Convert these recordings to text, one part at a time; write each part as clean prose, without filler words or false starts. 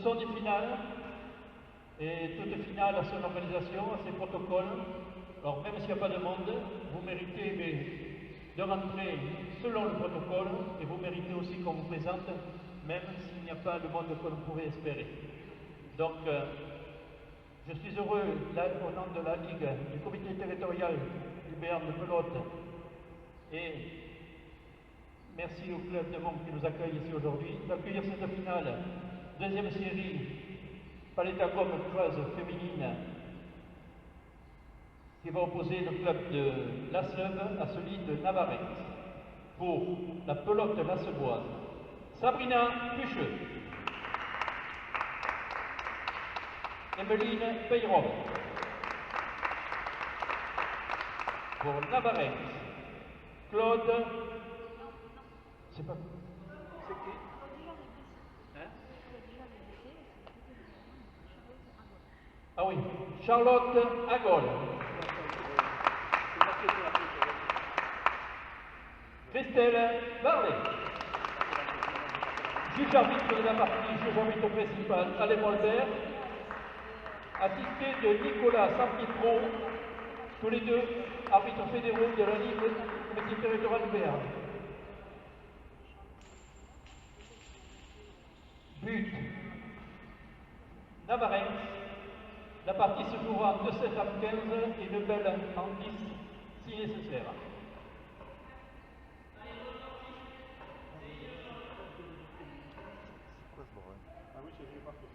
sont des finales, et toute finale a son organisation, a ses protocoles. Alors même s'il n'y a pas de monde, vous méritez de rentrer selon le protocole, et vous méritez aussi qu'on vous présente, même s'il n'y a pas le monde que l'on pourrait espérer. Donc, je suis heureux, là, au nom de la Ligue, du comité territorial du Béarn de Pelote, et merci au club de Mons qui nous accueille ici aujourd'hui, d'accueillir cette finale, deuxième série, Paletta Gomme Creuse féminine, qui va opposer le club de Lasleuve à celui de Navarrais. Pour la pelote lasseboise, Sabrina Pucheux, Emeline Peyron. Pour Navarrais, Claude. C'est pas. C'est qui? Hein? Ah oui, Charlotte Agol. Christelle Varlet. Juge arbitre de la partie, juge arbitre principal, Alain Molbert, assisté de Nicolas Sampietro, tous les deux arbitres fédéraux de la Ligue comité territorial du Béarn. But Navarrais. La partie se jouera de 7 à 15 et de belle en 10 si nécessaire. Ah oui, j'ai pas fait.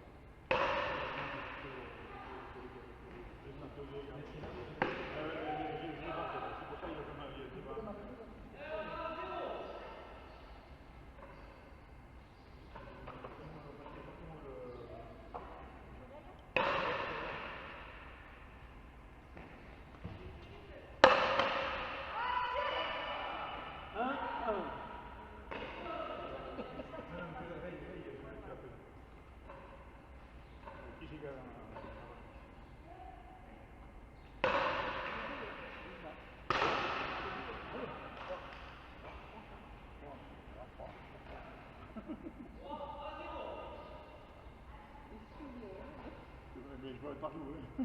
Mais je vois partout, oui.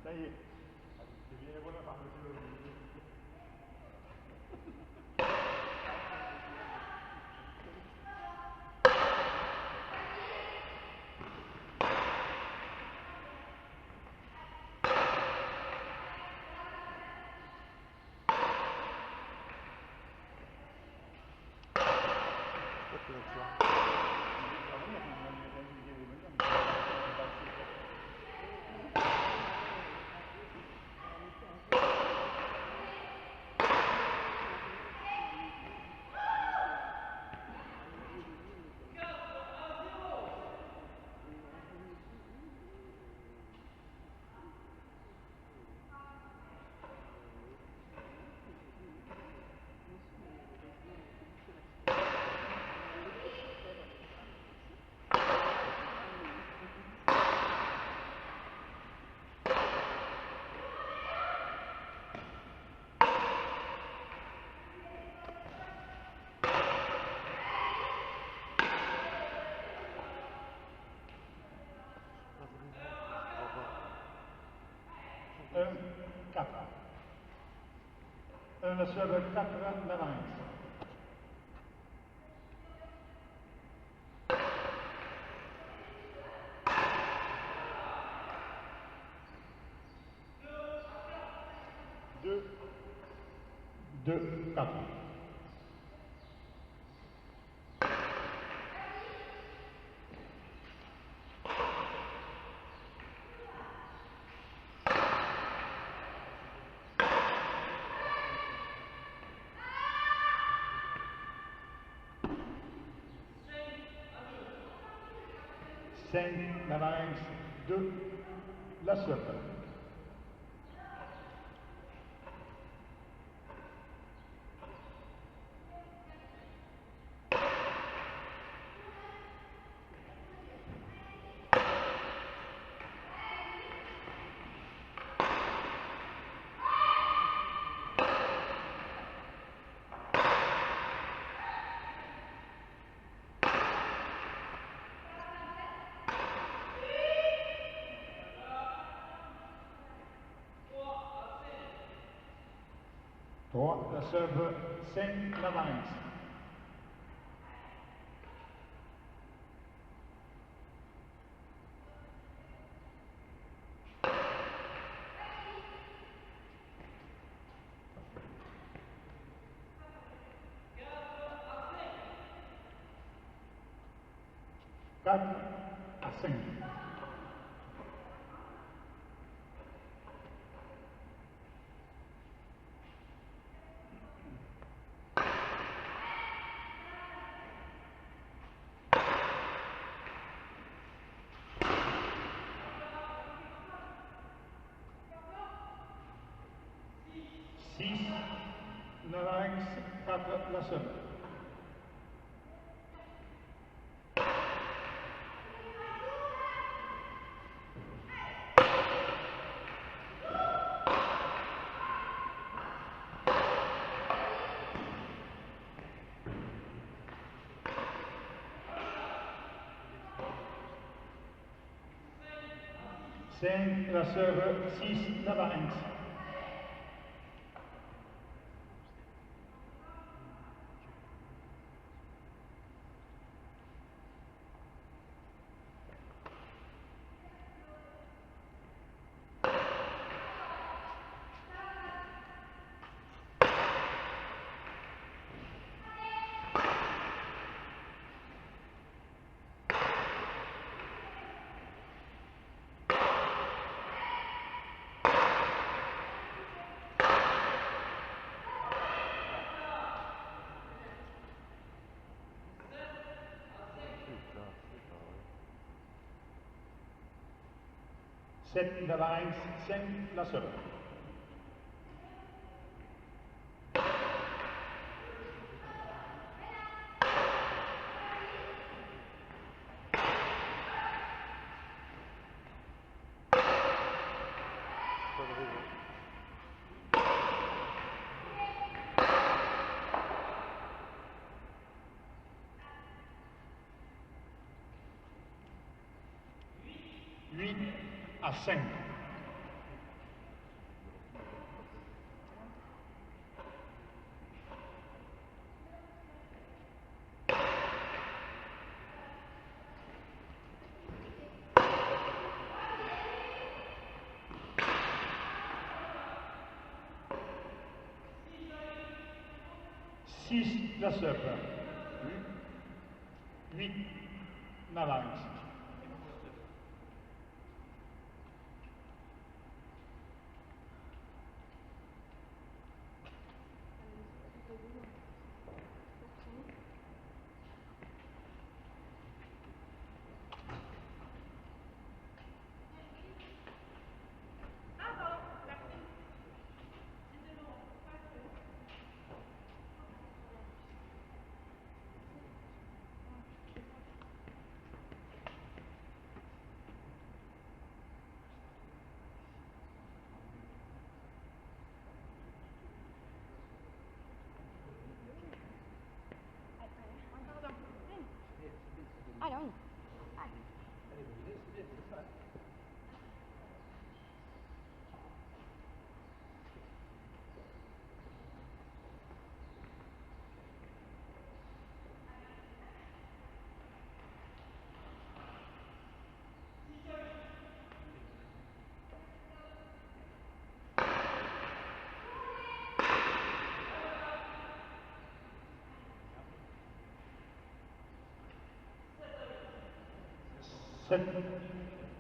Ça y est. C'est bien, voilà, par monsieur. Le seul 4 Navarrais. Deux, 4. Navarrais 2, la seule. 3, la serve 5, Navarins. Quatre à 5. Six, Navarins, 4, la serve. Cinq, la serve 6, Navarins. Sept, Navarins, 5, la serve. Huit à 5. Six, la serve. 8, Navarins. I don't. Sept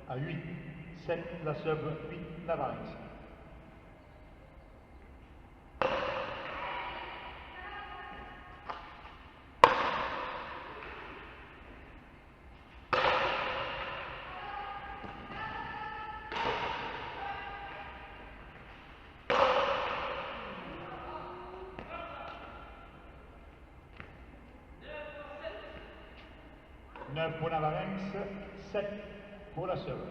à 8. 7, la serve 8, Navarins. Neuf pour Navarins, 7 pour la serve.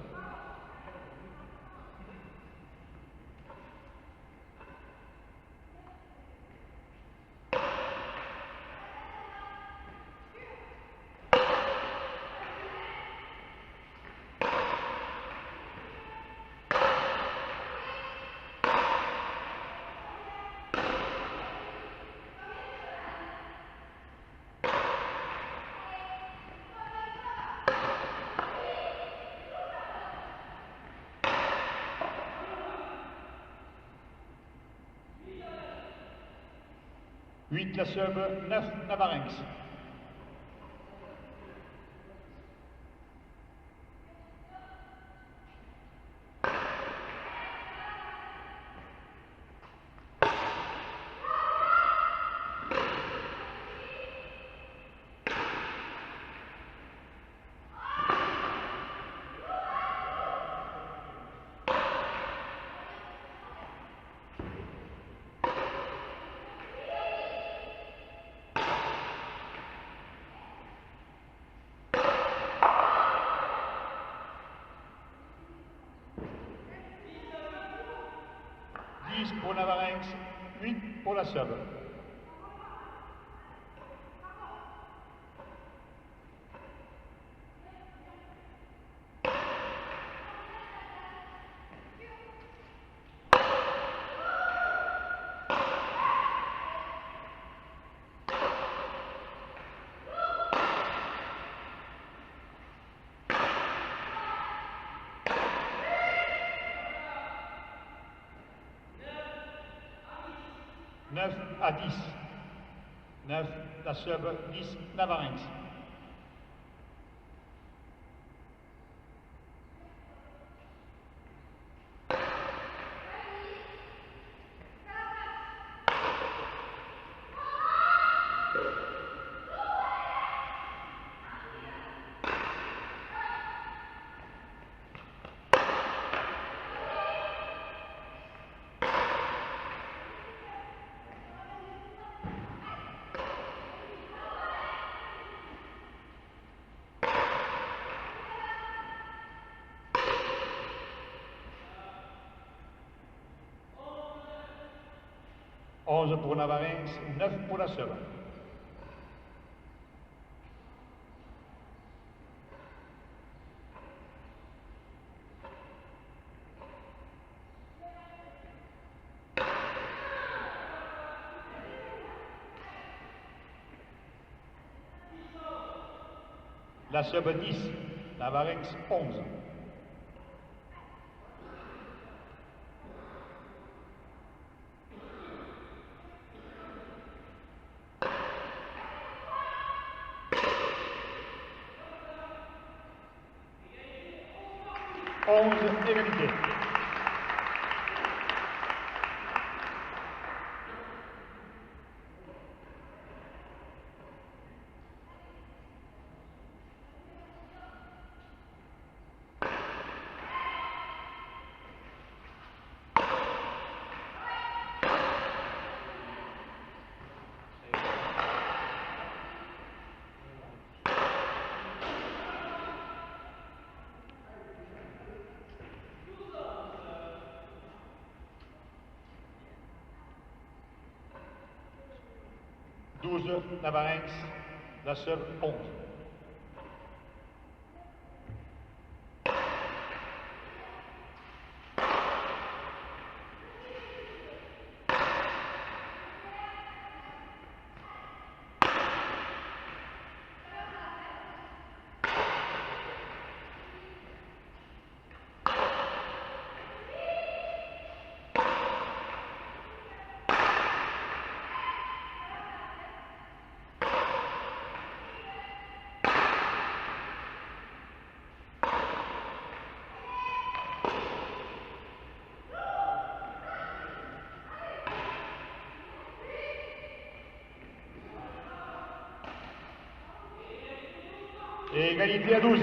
8 la sub, 9 Navarinx. Pour Navarinx, 8 pour la sub. Neuf à 10. 9 la sub, 10 Navarinx. Onze pour Navarinx, 9 pour la sub. La sub 10, Navarinx 11. Égalité. Navarinx, la sub 11. Et égalité à 12.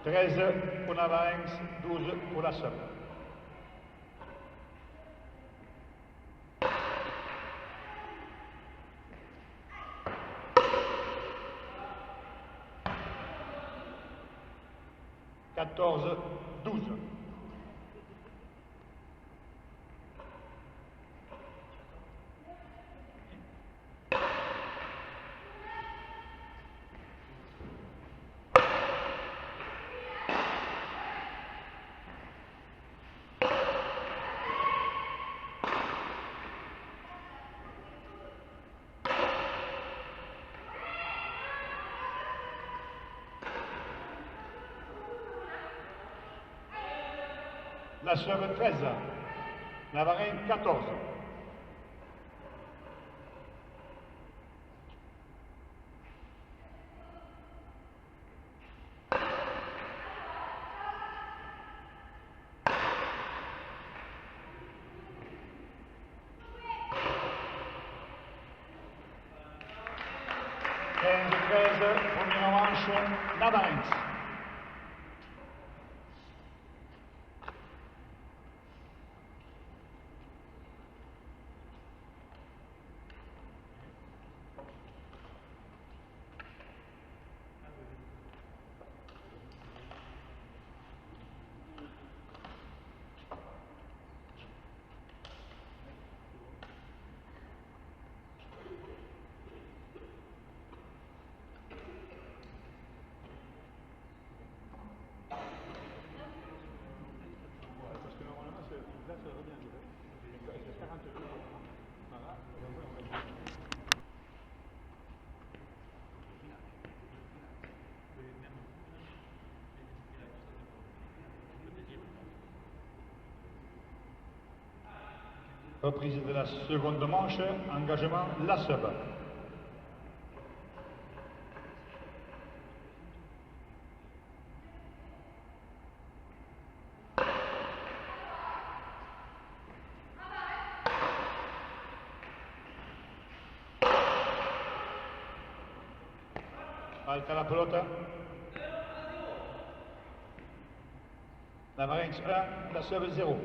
Treize pour Navarinx, 12 pour la sub. Quatorze, 12. La sub 13. Navarin 14. Première manche, Navarins. Reprise de la seconde manche, engagement la sub. Falta la pelota. Navarins 1, la sub 0.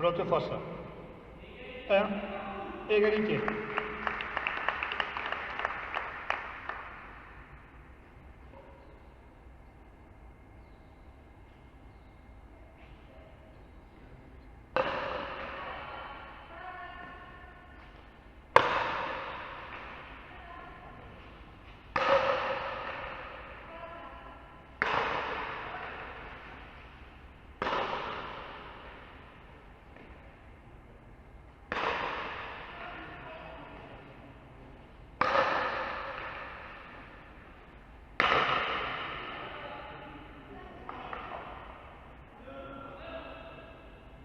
Pelote fausse. 1, égalité.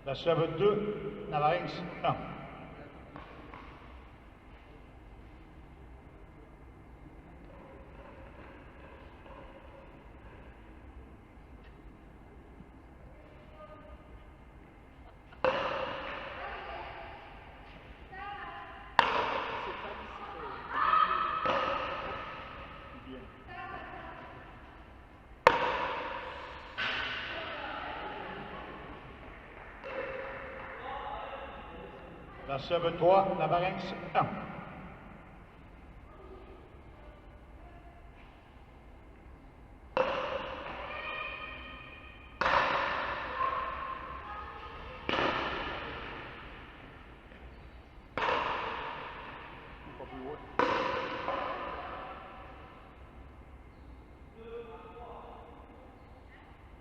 La sub 2, Navarins 1. La sub 3, Navarins 1.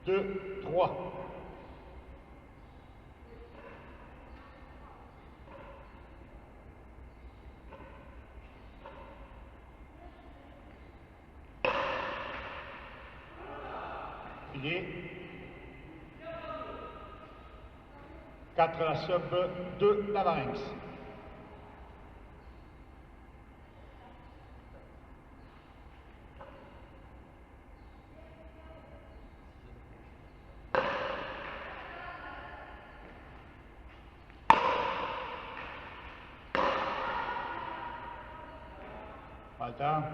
Deux, 3. Fini. 4 la sub 2, Navarins. Falta.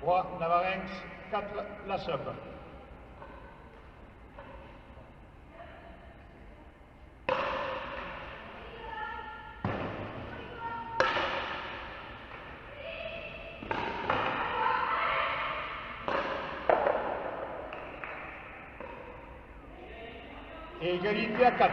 3, Navarins, 4, la sub. Et égalité à 4.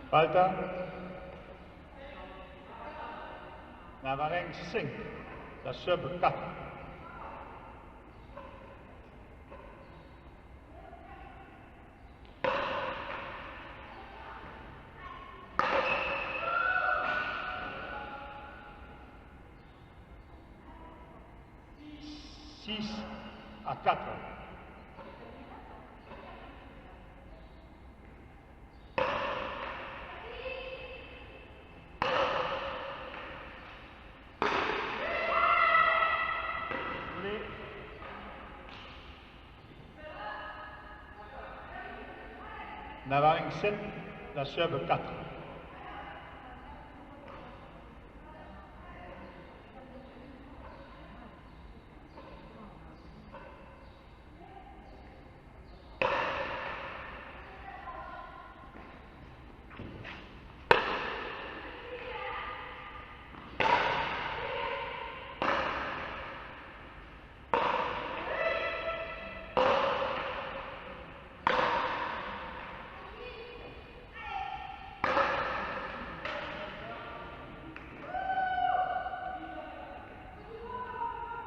Falta. Navarenx 5, la sub 4. Six à 4. Navarenx 7, la sub 4.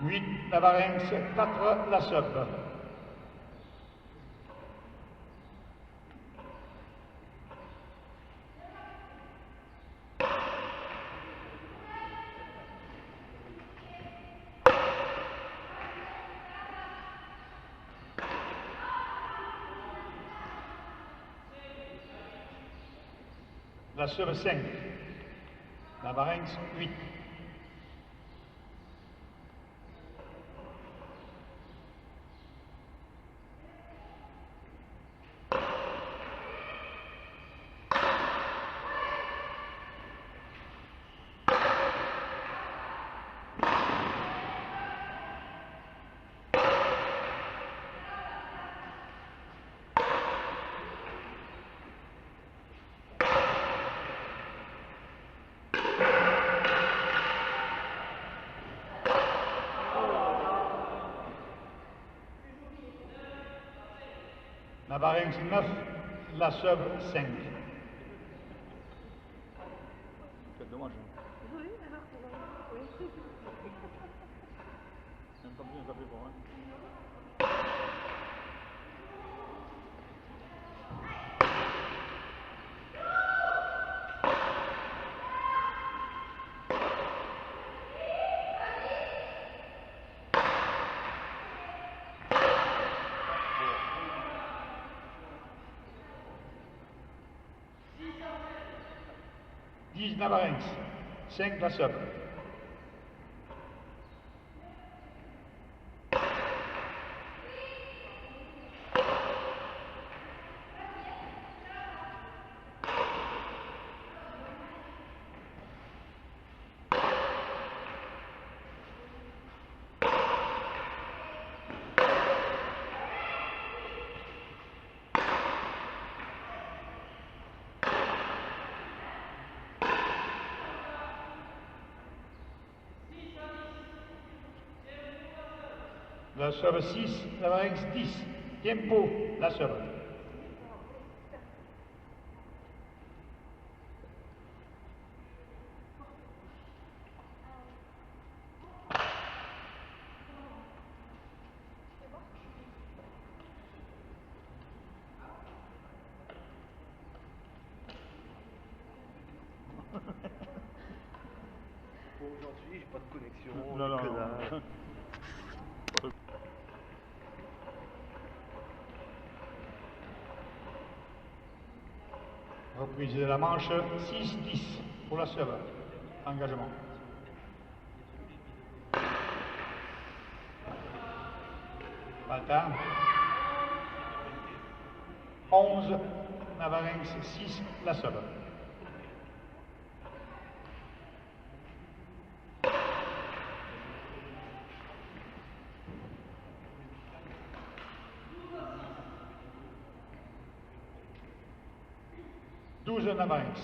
Huit Navarenx 4, la sub. La sub 5. Navarenx 8. Navarenx 9, la sub 5. Quel dommage. Oui, alors que oui. Même pas besoin de taper pour, hein. Navarenx 5, la sub. La sub 6, Navarenx 10. Tempo, la sub. Bon, aujourd'hui, j'ai pas de connexion. Non, non, que non. dalle. Reprise de la manche 6-10 pour la sub. Engagement. Baltin. 11, Navarrenx 6, La Sobe. Navarrenx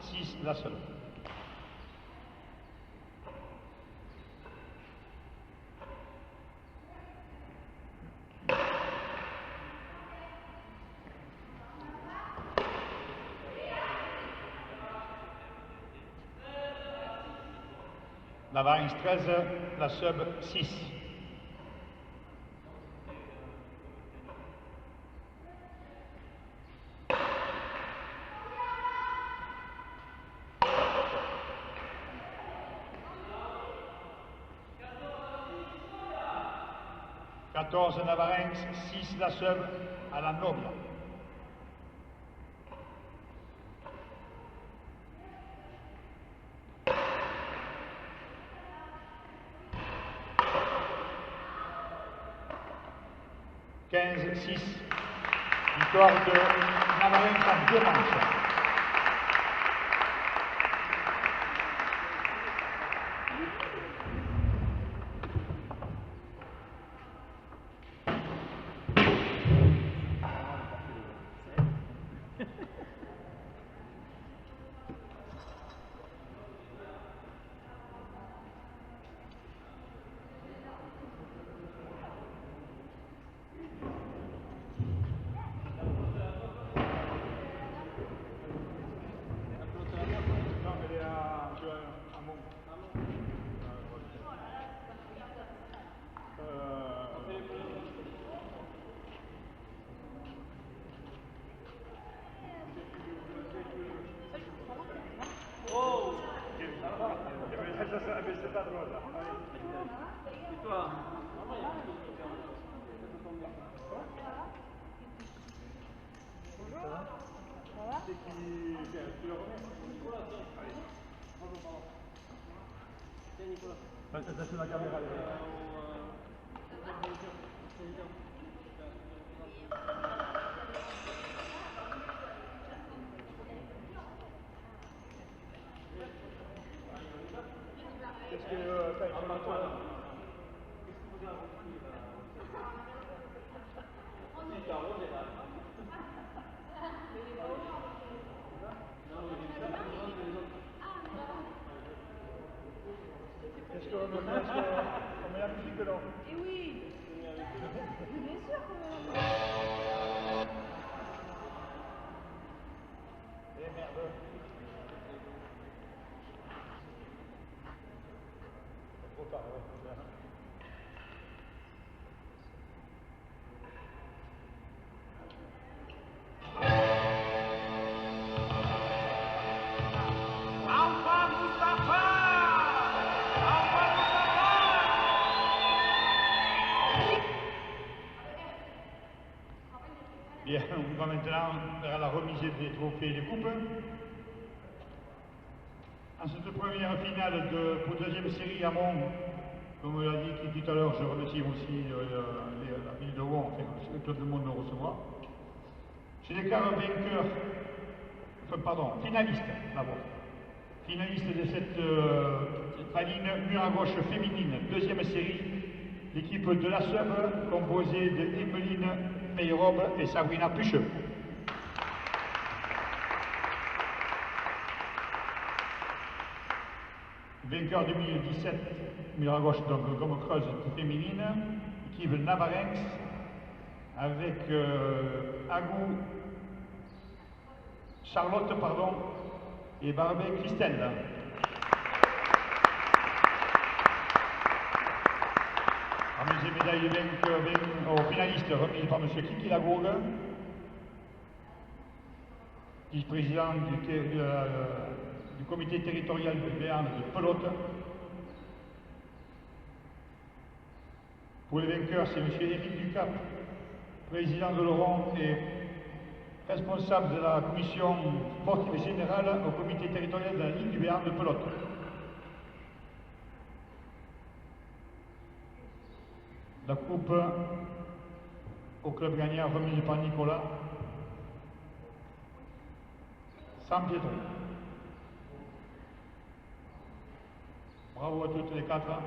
6, La Sobe. Navarrenx 13, La Sobe 6. Navarrenx 6, La Sobe à la Noble. « 15-6, victoire de Navarrenx en 2 manches. Et oui, bien sûr qu'on Bien, on va maintenant vers la remise des trophées et des coupes. En cette première finale pour deuxième série à Mont, comme on l'a dit tout à l'heure, je remercie aussi la ville de Rouen, enfin, que tout le monde le recevra. Je déclare vainqueur, finaliste d'abord. Finaliste de cette paline mur à gauche féminine, deuxième série, l'équipe de la Sobe, composée de Emeline Meyerob et Sabrina Pucheux. Vainqueur 2017, mur à gauche, donc comme creuse féminine, équipe Navarrenx, avec Agou, Charlotte, et Barbet Christelle. Remise et médaille aux finalistes remise par M. Kiki Lagourgue, vice-président du comité territorial de Béarn de Pelote. Pour les vainqueurs, c'est M. Éric Ducap, président de l'Oron et responsable de la commission sportive générale au comité territorial de la Ligue du Béarn de Pelote. La coupe au club gagnant remise par Nicolas. San Pietro. Bravo à toutes les quatre.